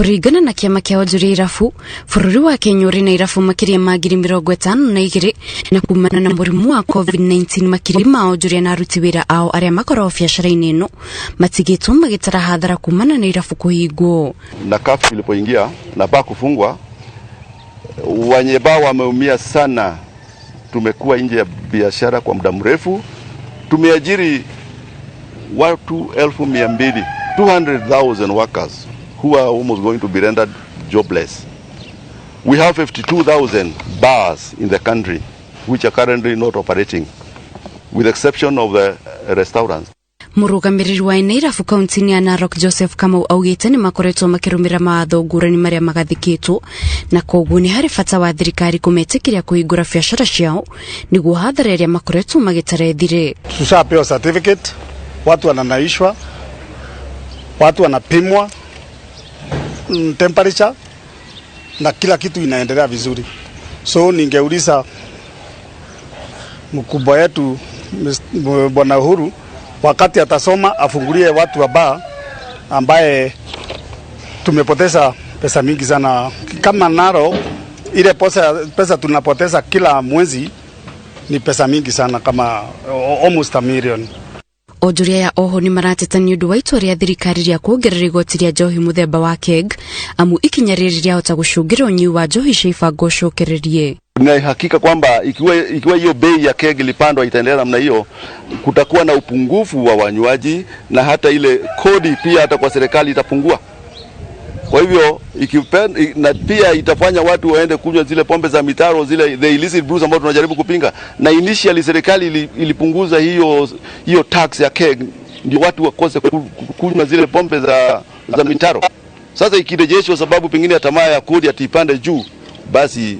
Kuringana na kiama kia onjoria irabu, bururi wa Kenya uri na irabu makiria ma 52,000 na kumana na murimu wa COVID-19 makiria ma onjoria na aruti wira ao aria makoragwo biashara-ini ino matigitwo magitara hadhara kumana na irabu kuhingwo. Na kafu ilipoingia na baa kufungwa, wenye baa wameumia sana. Tumekuwa nje ya biashara kwa muda mrefu. Tumeajiri watu 1,200, 200,000 workers who are almost going to be rendered jobless. We have 52,000 bars in the country which are currently not operating, with the exception of the restaurants. Murugamiriri wa irabu kaunti-ini ya Narok Joseph Kamau augite ni makoretwo makirumira maatho ngurani maria magathikitwo na koguo ni hari bata wa thirikari kumetikiria kuhingura biashara ciao niguo hathara iria makoretwo magitarethire. Tushapewa certificate, watu wananaishwa, watu wanapimwa temperature na kila kitu inaendelea vizuri. So ningeuliza mkubwa wetu Bwana Uhuru, wakati atasoma afungulie watu wa baa ambaye tumepoteza pesa mingi sana. Kama Narok, ile pesa tunapoteza kila mwezi ni pesa mingi sana, kama almost $1 million. Onjoria ya oho ni marateta ni undu wa itua ria thirikari ria kuongerera igoti ria njohi muthemba wa keg amu ikinya riri riahota gucungira unyi wa njohi cia ibango cokererie. Na hakika kwamba ikiwa hiyo bei ya keg ilipandwa itaendelea namna hiyo, kutakuwa na upungufu wa wanywaji na hata ile kodi pia hata kwa serikali itapungua. Kwa hivyo na pia itafanya watu waende kunywa zile pombe za mitaro, zile the illicit brews ambazo tunajaribu kupinga. Na initially serikali ilipunguza hiyo tax ya keg ndio watu wakose kunywa zile pombe za mitaro. Sasa ikirejeshwa sababu pengine ya tamaa ya kodi atipande juu, basi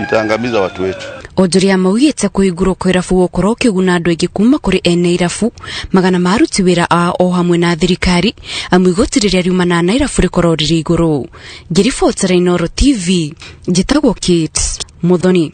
itaangamiza watu wetu. Onjoria maugite kuhingurwo kwa irabu gukorwo kiguna andu aingi kuma kuri ene irabu magana maruti wira o hamwe na thirikari amu igoti riria riumana na irabu rikorwo riri iguru. Ngiribotera Inooro TV, njitagwo Kate Muthoni.